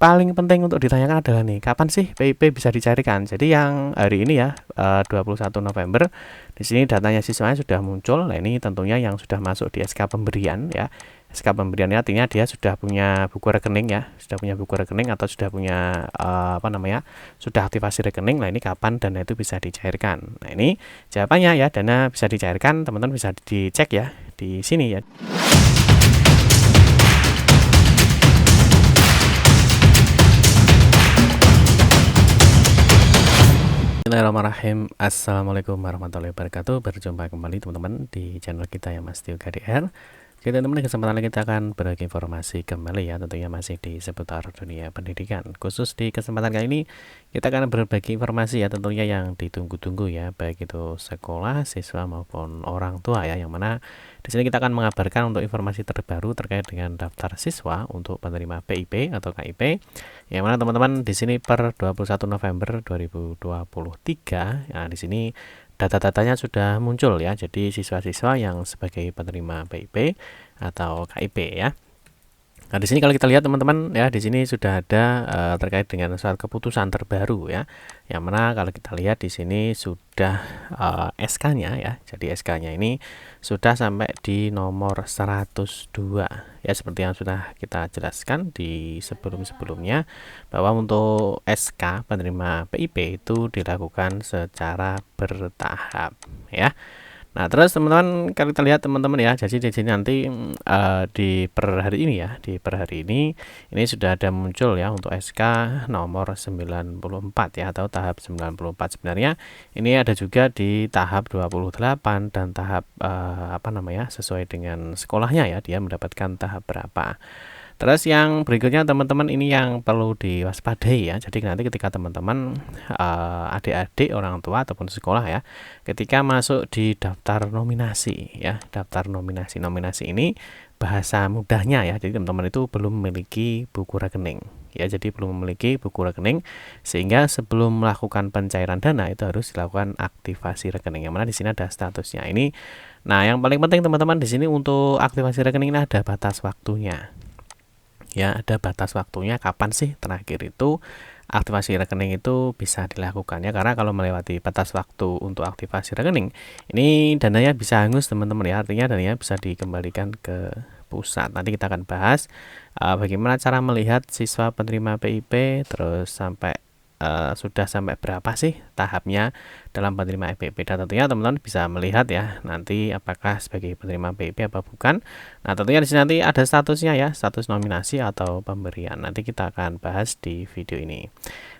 paling penting untuk ditanyakan adalah nih, kapan sih PIP bisa dicairkan? Jadi yang hari ini ya, 21 November, di sini datanya siswanya sudah muncul. Nah, ini tentunya yang sudah masuk di SK pemberian ya. SK pemberian artinya dia sudah punya buku rekening ya, sudah punya buku rekening atau sudah punya sudah aktivasi rekening. Nah, ini kapan dana itu bisa dicairkan? Nah, ini jawabannya ya, dana bisa dicairkan, teman-teman bisa dicek ya di sini ya. Bismillahirrahmanirrahim. Assalamualaikum warahmatullahi wabarakatuh. Berjumpa kembali teman-teman di channel kita yang Mas Tio KDR. Oke teman-teman, kesempatan kita akan berbagi informasi kembali ya, tentunya masih di seputar dunia pendidikan. Khusus di kesempatan kali ini kita akan berbagi informasi ya, tentunya yang ditunggu-tunggu ya, baik itu sekolah, siswa maupun orang tua ya, yang mana di sini kita akan mengabarkan untuk informasi terbaru terkait dengan daftar siswa untuk penerima PIP atau KIP. Yang mana teman-teman di sini per 21 November 2023 ya, di sini data-datanya sudah muncul ya. Jadi siswa-siswa yang sebagai penerima PIP atau KIP ya. Nah, di sini kalau kita lihat teman-teman ya, di sini sudah ada terkait dengan surat keputusan terbaru ya. Yang mana kalau kita lihat di sini sudah SK-nya ya. Jadi SK-nya ini sudah sampai di nomor 102 ya, seperti yang sudah kita jelaskan di sebelum-sebelumnya, bahwa untuk SK penerima PIP itu dilakukan secara bertahap ya. Nah, terus teman-teman kalau kita lihat teman-teman ya, jadi di sini nanti di per hari ini ya, di per hari ini sudah ada muncul ya untuk SK nomor 94 ya, atau tahap 94. Sebenarnya ini ada juga di tahap 28 dan tahap sesuai dengan sekolahnya ya, dia mendapatkan tahap berapa. Terus yang berikutnya teman-teman, ini yang perlu diwaspadai ya. Jadi nanti ketika teman-teman adik-adik, orang tua ataupun sekolah ya, ketika masuk di daftar nominasi ya, daftar nominasi ini bahasa mudahnya ya, jadi teman-teman itu belum memiliki buku rekening ya, jadi belum memiliki buku rekening, sehingga sebelum melakukan pencairan dana itu harus dilakukan aktivasi rekening, yang mana di sini ada statusnya ini. Nah, yang paling penting teman-teman di sini untuk aktivasi rekening ini ada batas waktunya ya, ada batas waktunya kapan sih terakhir itu aktivasi rekening itu bisa dilakukan ya, karena kalau melewati batas waktu untuk aktivasi rekening ini dananya bisa hangus teman-teman ya, artinya dananya bisa dikembalikan ke pusat. Nanti kita akan bahas bagaimana cara melihat siswa penerima PIP, terus sampai sudah sampai berapa sih tahapnya dalam penerima PIP, dan tentunya teman-teman bisa melihat ya nanti apakah sebagai penerima PIP apa bukan. Nah, tentunya di sini nanti ada statusnya ya, status nominasi atau pemberian. Nanti kita akan bahas di video ini.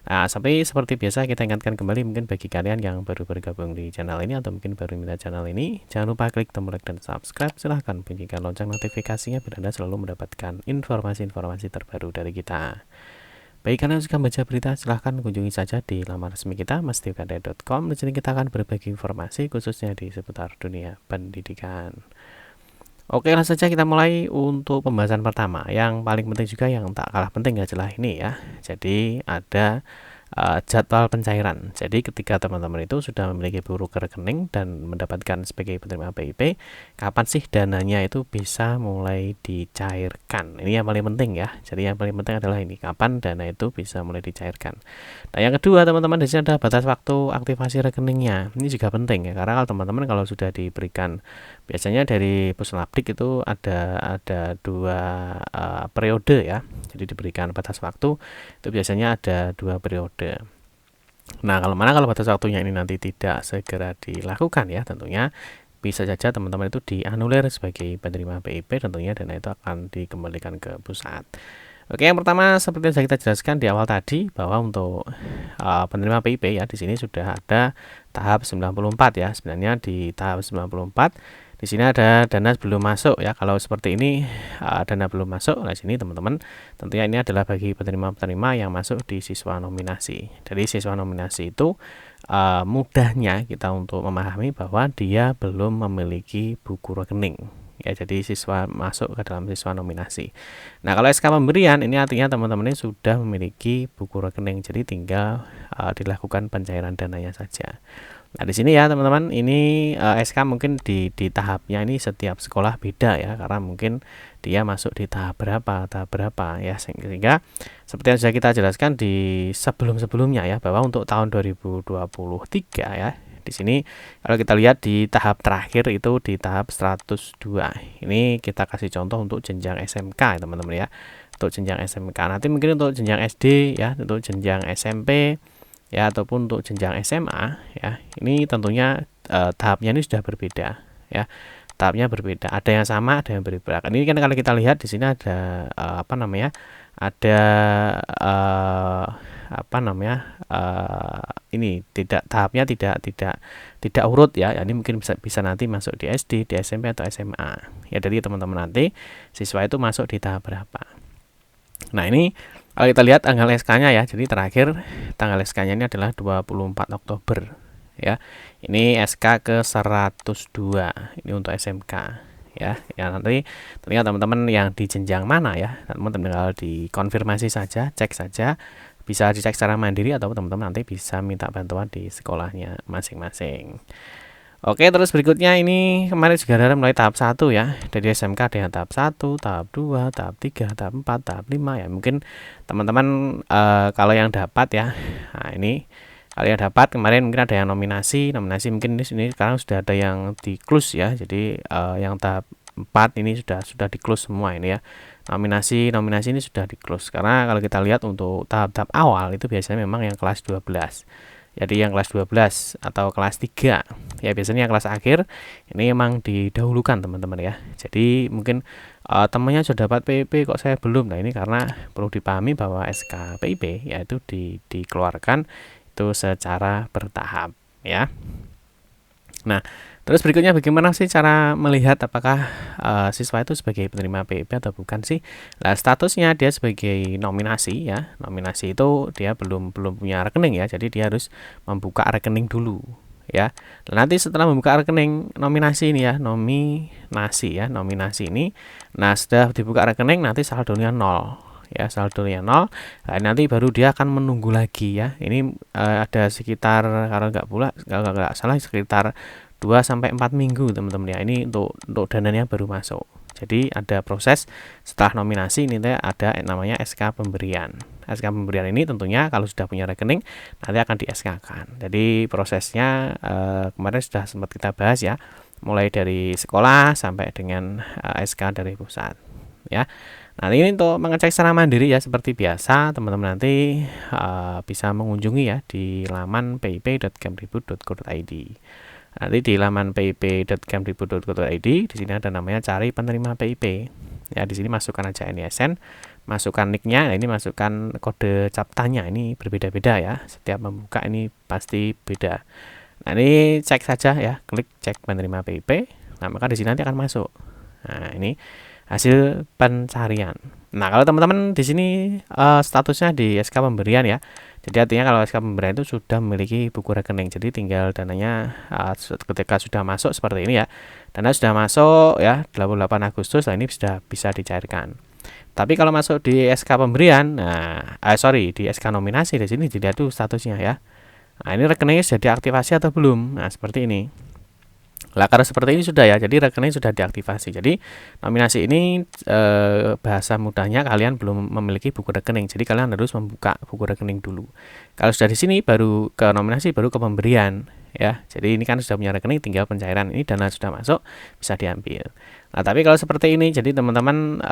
Nah, sampai seperti biasa kita ingatkan kembali, mungkin bagi kalian yang baru bergabung di channel ini atau mungkin baru melihat channel ini, jangan lupa klik tombol like dan subscribe. Silahkan bunyikan lonceng notifikasinya biar Anda selalu mendapatkan informasi-informasi terbaru dari kita. Baik, kalian suka baca berita, silahkan kunjungi saja di laman resmi kita mastiokade.com. Di sini kita akan berbagi informasi khususnya di seputar dunia pendidikan. Oke, langsung saja kita mulai untuk pembahasan pertama. Yang paling penting juga yang tak kalah penting adalah ini ya. Jadi ada jadwal pencairan. Jadi ketika teman-teman itu sudah memiliki buku rekening dan mendapatkan sebagai penerima PIP, kapan sih dananya itu bisa mulai dicairkan? Ini yang paling penting ya. Jadi yang paling penting adalah ini, kapan dana itu bisa mulai dicairkan. Nah, yang kedua teman-teman, di sini ada batas waktu aktivasi rekeningnya. Ini juga penting ya, karena kalau teman-teman kalau sudah diberikan, biasanya dari Puslapdik itu ada dua periode ya. Jadi diberikan batas waktu itu biasanya ada 2 periode. Nah, kalau batas waktunya ini nanti tidak segera dilakukan ya, tentunya bisa saja teman-teman itu dianulir sebagai penerima PIP, tentunya dana itu akan dikembalikan ke pusat. Oke, yang pertama seperti yang sudah kita jelaskan di awal tadi, bahwa untuk penerima PIP ya, di sini sudah ada tahap 94 ya. Sebenarnya di tahap 94 di sini ada dana belum masuk ya. Kalau seperti ini dana belum masuk, nah sini teman-teman tentunya ini adalah bagi penerima-penerima yang masuk di siswa nominasi. Jadi siswa nominasi itu mudahnya kita untuk memahami bahwa dia belum memiliki buku rekening ya, jadi siswa masuk ke dalam siswa nominasi. Nah, kalau SK pemberian ini artinya teman-teman ini sudah memiliki buku rekening, jadi tinggal dilakukan pencairan dananya saja. Nah, di sini ya teman-teman, ini SK mungkin di tahapnya ini setiap sekolah beda ya, karena mungkin dia masuk di tahap berapa ya, sehingga seperti yang sudah kita jelaskan di sebelum-sebelumnya ya, bahwa untuk tahun 2023 ya, di sini kalau kita lihat di tahap terakhir itu di tahap 102. Ini kita kasih contoh untuk jenjang SMK ya teman-teman ya. Untuk jenjang SMK. Nanti mungkin untuk jenjang SD ya, untuk jenjang SMP ya, ataupun untuk jenjang SMA ya, ini tentunya tahapnya ini sudah berbeda ya, tahapnya berbeda, ada yang sama, ada yang berbeda. Ini kan kalau kita lihat di sini ada apa namanya, ada apa namanya, ini tidak, tahapnya tidak urut ya. Ini mungkin bisa nanti masuk di SD, di SMP atau SMA ya. Jadi teman-teman nanti siswa itu masuk di tahap berapa. Nah, ini kalau kita lihat tanggal SK-nya ya, jadi terakhir tanggal SK-nya ini adalah 24 Oktober ya. Ini SK ke 102, ini untuk SMK ya. Ya, nanti tentunya teman-teman yang di jenjang mana ya, teman-teman tinggal dikonfirmasi saja, cek saja, bisa dicek secara mandiri atau teman-teman nanti bisa minta bantuan di sekolahnya masing-masing. Oke, terus berikutnya ini kemarin juga ada mulai tahap 1 ya. Dari SMK ada yang tahap 1, tahap 2, tahap 3, tahap 4, tahap 5 ya. Mungkin teman-teman kalau yang dapat ya. Nah, ini kalau yang dapat kemarin mungkin ada yang nominasi mungkin di sini sekarang sudah ada yang di close ya. Jadi yang tahap 4 ini sudah di close semua ini ya. Nominasi ini sudah di close. Karena kalau kita lihat untuk tahap-tahap awal itu biasanya memang yang kelas 12. Jadi yang kelas 12 atau kelas 3 ya, biasanya kelas akhir ini memang didahulukan teman-teman ya. Jadi mungkin temannya sudah dapat PIP kok saya belum. Nah, ini karena perlu dipahami bahwa SK PIP yaitu dikeluarkan itu secara bertahap ya. Nah, terus berikutnya bagaimana sih cara melihat apakah siswa itu sebagai penerima PIP atau bukan sih? Nah, statusnya dia sebagai nominasi ya. Nominasi itu dia belum punya rekening ya. Jadi dia harus membuka rekening dulu ya. Dan nanti setelah membuka rekening nominasi ini ya, nominasi ini. Nah, sudah dibuka rekening nanti saldonya 0 ya, saldonya 0. Nah, nanti baru dia akan menunggu lagi ya. Ini ada sekitar, kalau nggak salah sekitar 2-4 minggu teman-teman ya. Ini untuk dananya baru masuk. Jadi ada proses setelah nominasi ini ada namanya SK pemberian. SK pemberian ini tentunya kalau sudah punya rekening nanti akan di SK-kan. Jadi prosesnya kemarin sudah sempat kita bahas ya, mulai dari sekolah sampai dengan SK dari pusat ya. Nah, ini untuk mengecek secara mandiri ya, seperti biasa teman-teman nanti bisa mengunjungi ya di laman pip.kemdikbud.go.id. Nanti di laman pip.kemdikbud.go.id di sini ada namanya cari penerima PIP. Ya, di sini masukkan aja NISN, masukkan nicknya, nah ini masukkan kode CAPTA-nya, ini berbeda-beda ya. Setiap membuka ini pasti beda. Nah, ini cek saja ya, klik cek penerima PIP. Nah, maka di sini nanti akan masuk. Nah, ini hasil pencarian. Nah, kalau teman-teman di sini statusnya di SK pemberian ya. Jadi artinya kalau SK pemberian itu sudah memiliki buku rekening. Jadi tinggal dananya ketika sudah masuk seperti ini ya. Dana sudah masuk ya 28 Agustus, nah ini sudah bisa dicairkan. Tapi kalau masuk di SK pemberian, di SK nominasi di sini dilihat tuh statusnya ya. Nah, ini rekeningnya sudah diaktifasi atau belum? Nah, seperti ini. Lah, karena seperti ini sudah ya, jadi rekening sudah diaktifasi. Jadi nominasi ini bahasa mudahnya kalian belum memiliki buku rekening. Jadi kalian harus membuka buku rekening dulu. Kalau sudah di sini baru ke nominasi, baru ke pemberian ya. Jadi ini kan sudah punya rekening, tinggal pencairan. Ini dana sudah masuk, bisa diambil. Nah, tapi kalau seperti ini, jadi teman-teman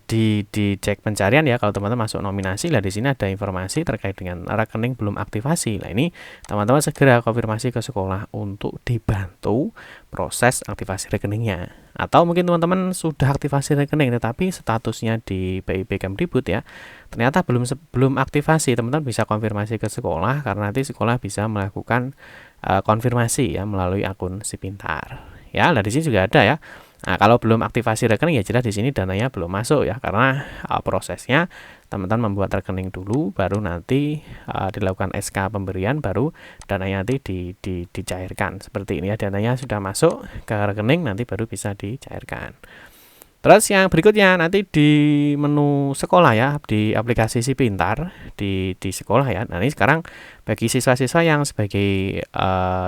dicek pencarian ya. Kalau teman-teman masuk nominasi, lah di sini ada informasi terkait dengan rekening belum aktivasi. Nah, ini teman-teman segera konfirmasi ke sekolah untuk dibantu proses aktivasi rekeningnya. Atau mungkin teman-teman sudah aktivasi rekening tetapi statusnya di PIP Kemdikbud ya, ternyata belum aktivasi. Teman-teman bisa konfirmasi ke sekolah, karena nanti sekolah bisa melakukan konfirmasi ya melalui akun Si Pintar. Ya, nah di sini juga ada ya. Nah, kalau belum aktivasi rekening ya jelas di sini dananya belum masuk ya, karena prosesnya teman-teman membuat rekening dulu, baru nanti dilakukan SK pemberian, baru dananya nanti dicairkan seperti ini ya. Dananya sudah masuk ke rekening, nanti baru bisa dicairkan. Terus yang berikutnya nanti di menu sekolah ya, di aplikasi Si Pintar di sekolah ya. Nah, ini sekarang bagi siswa-siswa yang sebagai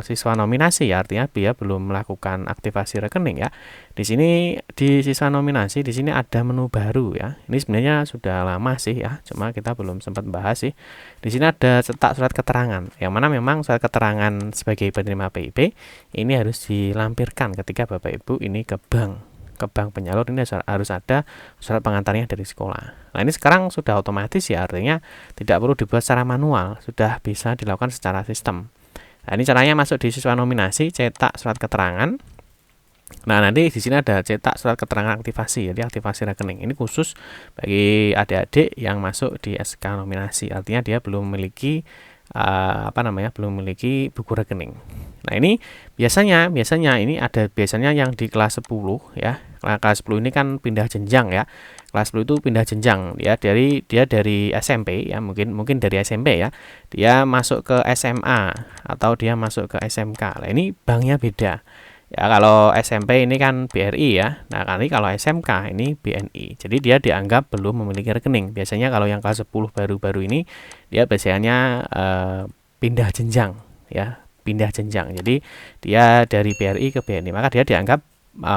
siswa nominasi ya, artinya dia belum melakukan aktivasi rekening ya. Di sini di siswa nominasi di sini ada menu baru ya. Ini sebenarnya sudah lama sih ya, cuma kita belum sempat bahas sih. Di sini ada cetak surat keterangan, yang mana memang surat keterangan sebagai penerima PIP ini harus dilampirkan ketika Bapak Ibu ini ke bank penyalur. Ini harus ada surat pengantarnya dari sekolah. Nah, ini sekarang sudah otomatis ya, artinya tidak perlu dibuat secara manual, sudah bisa dilakukan secara sistem. Nah, ini caranya masuk di siswa nominasi, cetak surat keterangan. Nah, nanti di sini ada cetak surat keterangan aktivasi, jadi aktivasi rekening. Ini khusus bagi adik-adik yang masuk di SK nominasi, artinya dia belum memiliki belum memiliki buku rekening. Nah, ini biasanya ini ada biasanya yang di kelas 10 ya. Nah, kelas 10 ini kan pindah jenjang ya. Kelas 10 itu pindah jenjang ya, dari SMP ya, mungkin dari SMP ya. Dia masuk ke SMA atau dia masuk ke SMK. Nah, ini banknya beda. Ya, kalau SMP ini kan BRI ya. Nah, kali kalau SMK ini BNI. Jadi dia dianggap belum memiliki rekening. Biasanya kalau yang kelas 10 baru-baru ini dia biasanya pindah jenjang ya, pindah jenjang. Jadi dia dari BRI ke BNI, maka dia dianggap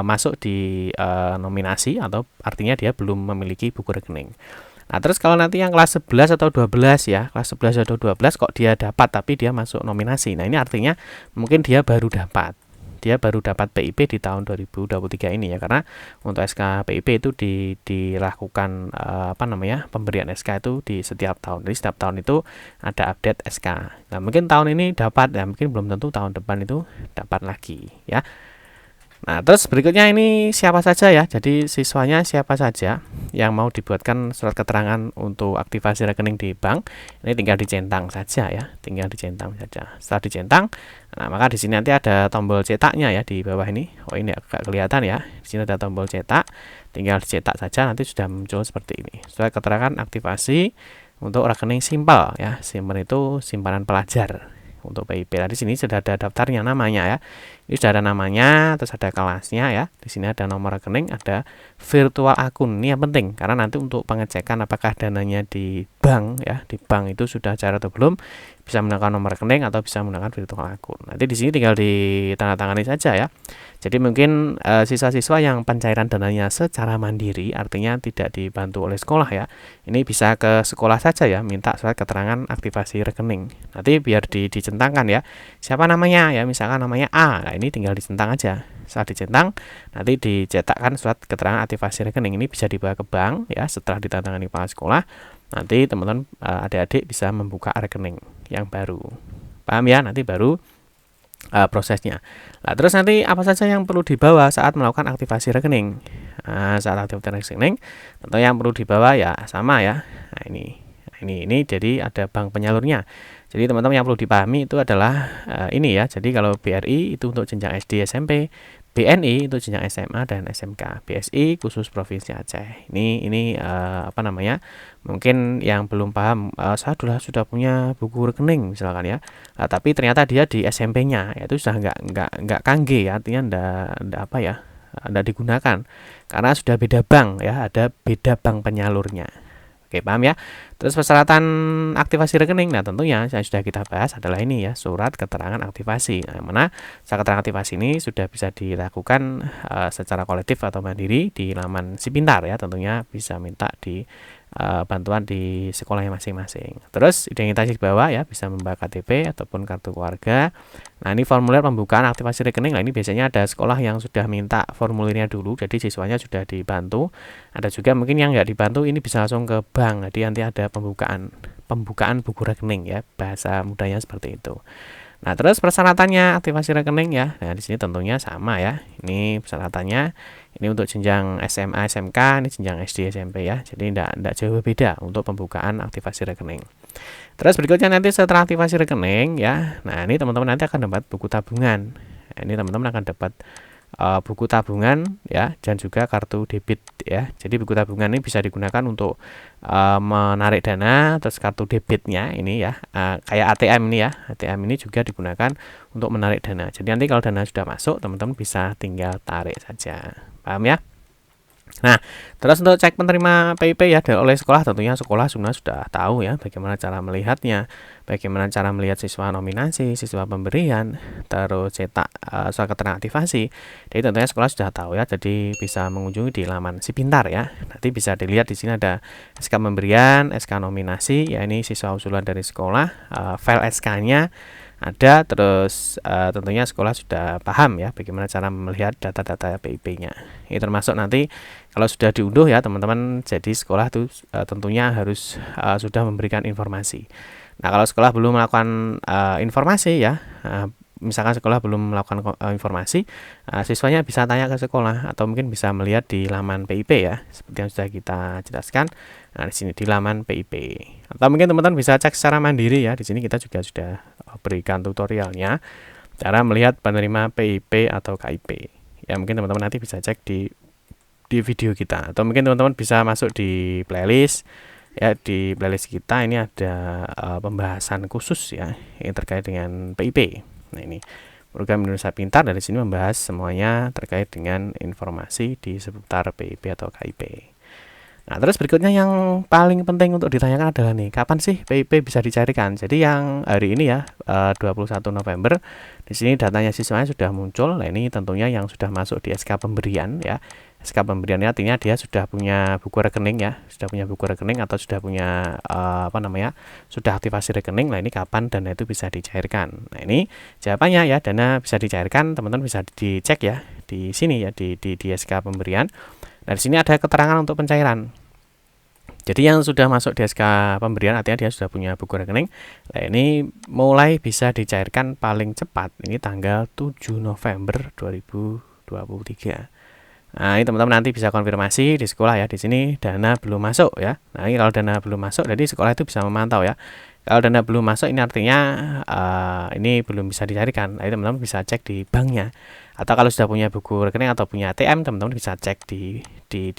masuk di nominasi, atau artinya dia belum memiliki buku rekening. Nah, terus kalau nanti yang kelas 11 atau 12 ya, kelas 11 atau 12 kok dia dapat tapi dia masuk nominasi. Nah, ini artinya mungkin dia baru dapat PIP di tahun 2023 ini ya, karena untuk SK PIP itu dilakukan pemberian SK itu di setiap tahun. Jadi setiap tahun itu ada update SK. Nah, mungkin tahun ini dapat ya, mungkin belum tentu tahun depan itu dapat lagi ya. Nah, terus berikutnya ini siapa saja ya. Jadi siswanya siapa saja yang mau dibuatkan surat keterangan untuk aktivasi rekening di bank, ini tinggal dicentang saja ya, tinggal dicentang saja. Setelah dicentang, nah maka di sini nanti ada tombol cetaknya ya di bawah ini. Oh, ini agak kelihatan ya. Di sini ada tombol cetak, tinggal dicetak saja, nanti sudah muncul seperti ini. Surat keterangan aktivasi untuk rekening simpel ya. Simpel itu simpanan pelajar untuk PIP. Nah, di sini sudah ada daftarnya, namanya ya. Ini sudah ada namanya, terus ada kelasnya ya. Di sini ada nomor rekening, ada virtual akun. Ini yang penting karena nanti untuk pengecekan apakah dananya di bank ya, di bank itu sudah cair atau belum, bisa menggunakan nomor rekening atau bisa menggunakan virtual akun. Nanti di sini tinggal ditandatangani saja ya. Jadi mungkin siswa-siswa yang pencairan dananya secara mandiri, artinya tidak dibantu oleh sekolah ya, ini bisa ke sekolah saja ya, minta surat keterangan aktivasi rekening. Nanti biar dicentangkan ya, siapa namanya ya, misalkan namanya A. Nah, ini tinggal dicentang aja. Saat dicentang, nanti dicetakkan surat keterangan aktivasi rekening. Ini bisa dibawa ke bank ya, setelah ditandatangani kepala sekolah. Nanti teman-teman adik-adik bisa membuka rekening yang baru. Paham ya? Nanti baru prosesnya. Nah, terus nanti apa saja yang perlu dibawa saat melakukan aktivasi rekening? Nah, saat aktivasi rekening, tentu yang perlu dibawa ya sama ya. Nah, ini jadi ada bank penyalurnya. Jadi teman-teman yang perlu dipahami itu adalah ini ya. Jadi kalau BRI itu untuk jenjang SD SMP, BNI itu jenjang SMA dan SMK, BSI khusus Provinsi Aceh. Ini mungkin yang belum paham, saya sudah punya buku rekening misalkan ya. Nah, tapi ternyata dia di SMP-nya itu sudah nggak kangge ya, artinya nggak digunakan karena sudah beda bank ya, ada beda bank penyalurnya. Oke, paham ya? Terus persyaratan aktivasi rekening. Nah, tentunya yang sudah kita bahas adalah ini ya, surat keterangan aktivasi. Nah, yang mana surat keterangan aktivasi ini sudah bisa dilakukan secara kolektif atau mandiri di laman Si Pintar ya. Tentunya bisa minta di bantuan di sekolahnya masing-masing. Terus identitas di bawah ya, bisa membawa KTP ataupun kartu keluarga. Nah, ini formulir pembukaan aktivasi rekening. Nah, ini biasanya ada sekolah yang sudah minta formulirnya dulu, jadi siswanya sudah dibantu. Ada juga mungkin yang nggak dibantu, ini bisa langsung ke bank. Jadi nanti ada pembukaan buku rekening ya, bahasa mudahnya seperti itu. Nah, terus persyaratannya aktivasi rekening ya. Nah, di sini tentunya sama ya. Ini persyaratannya. Ini untuk jenjang SMA, SMK, ini jenjang SD, SMP ya. Jadi tidak jauh beda untuk pembukaan aktivasi rekening. Terus berikutnya nanti setelah aktivasi rekening ya. Nah, ini teman-teman nanti akan dapat buku tabungan. Nah, ini teman-teman akan dapat buku tabungan ya, dan juga kartu debit ya. Jadi buku tabungan ini bisa digunakan untuk menarik dana, terus kartu debitnya ini ya, kayak ATM ini ya. ATM ini juga digunakan untuk menarik dana. Jadi nanti kalau dana sudah masuk, teman-teman bisa tinggal tarik saja. Paham ya? Nah, terus untuk cek penerima PIP ya oleh sekolah, tentunya sekolah sebenarnya sudah tahu ya bagaimana cara melihatnya, bagaimana cara melihat siswa nominasi, siswa pemberian, terus cetak surat keterangan aktivasi. Jadi tentunya sekolah sudah tahu ya, jadi bisa mengunjungi di laman Si Pintar ya. Nanti bisa dilihat di sini ada SK pemberian, SK nominasi, ya ini siswa usulan dari sekolah, file SK-nya ada, terus tentunya sekolah sudah paham ya bagaimana cara melihat data-data PIP-nya. Ini termasuk nanti kalau sudah diunduh ya teman-teman, jadi sekolah itu tentunya harus sudah memberikan informasi. Nah, kalau sekolah belum melakukan informasi ya, misalkan sekolah belum melakukan informasi, siswanya bisa tanya ke sekolah atau mungkin bisa melihat di laman PIP ya, seperti yang sudah kita jelaskan. Nah, di sini di laman PIP. Atau mungkin teman-teman bisa cek secara mandiri ya. Di sini kita juga sudah berikan tutorialnya cara melihat penerima PIP atau KIP. Ya, mungkin teman-teman nanti bisa cek di video kita, atau mungkin teman-teman bisa masuk di playlist ya. Di playlist kita ini ada pembahasan khusus ya yang terkait dengan PIP. Nah, ini program Indonesia Pintar dari sini membahas semuanya terkait dengan informasi di seputar PIP atau KIP. Nah, terus berikutnya yang paling penting untuk ditanyakan adalah nih, kapan sih PIP bisa dicairkan? Jadi yang hari ini ya, 21 November, di sini datanya siswanya sudah muncul. Nah, ini tentunya yang sudah masuk di SK pemberian ya. SK pemberian artinya dia sudah punya buku rekening ya, sudah punya buku rekening atau sudah punya sudah aktivasi rekening. Nah, ini kapan dana itu bisa dicairkan? Nah, ini jawabannya ya, dana bisa dicairkan, teman-teman bisa dicek ya di sini ya, di SK pemberian. Nah, di sini ada keterangan untuk pencairan. Jadi yang sudah masuk di SK pemberian artinya dia sudah punya buku rekening. Nah, ini mulai bisa dicairkan paling cepat ini tanggal 7 November 2023. Nah, ini teman-teman nanti bisa konfirmasi di sekolah ya. Di sini dana belum masuk ya. Nah, ini kalau dana belum masuk, jadi sekolah itu bisa memantau ya. Kalau dana belum masuk, ini artinya ini belum bisa dicairkan. Nah, teman-teman bisa cek di banknya. Atau kalau sudah punya buku rekening atau punya ATM, teman-teman bisa cek di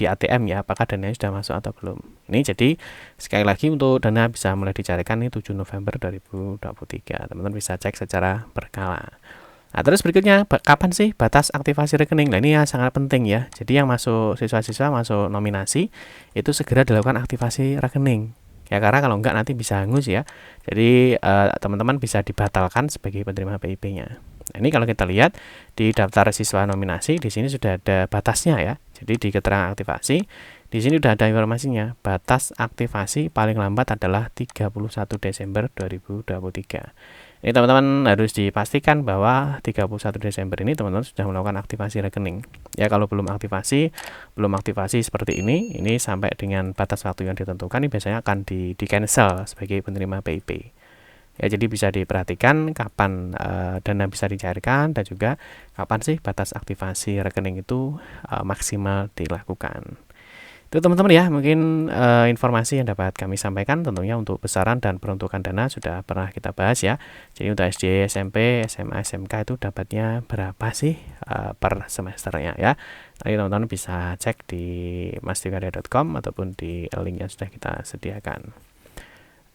ATM ya, apakah dananya sudah masuk atau belum. Ini jadi sekali lagi untuk dana bisa mulai dicairkan ini 7 November 2023. Teman-teman bisa cek secara berkala. Nah, terus berikutnya, kapan sih batas aktivasi rekening? Nah, ini ya sangat penting ya. Jadi yang masuk siswa-siswa masuk nominasi itu segera dilakukan aktivasi rekening. Ya, karena kalau enggak nanti bisa hangus ya. Jadi teman-teman bisa dibatalkan sebagai penerima PIP-nya. Nah, ini kalau kita lihat di daftar siswa nominasi, di sini sudah ada batasnya ya. Jadi di keterangan aktivasi, di sini sudah ada informasinya. Batas aktivasi paling lambat adalah 31 Desember 2023. Ini teman-teman harus dipastikan bahwa 31 Desember ini teman-teman sudah melakukan aktivasi rekening. Ya, kalau belum aktivasi seperti ini sampai dengan batas waktu yang ditentukan, ini biasanya akan di cancel sebagai penerima PIP. Ya, jadi bisa diperhatikan kapan dana bisa dicairkan dan juga kapan sih batas aktivasi rekening itu maksimal dilakukan. Itu teman-teman ya, mungkin informasi yang dapat kami sampaikan. Tentunya untuk besaran dan peruntukan dana sudah pernah kita bahas ya. Jadi untuk SD, SMP, SMA, SMK itu dapatnya berapa sih per semesternya ya. Nanti teman-teman bisa cek di mastiugadia.com ataupun di link yang sudah kita sediakan.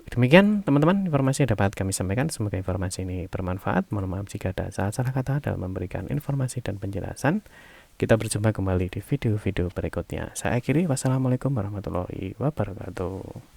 Demikian teman-teman informasi yang dapat kami sampaikan. Semoga informasi ini bermanfaat. Mohon maaf jika ada salah kata dalam memberikan informasi dan penjelasan. Kita berjumpa kembali di video-video berikutnya. Saya akhiri, wassalamualaikum warahmatullahi wabarakatuh.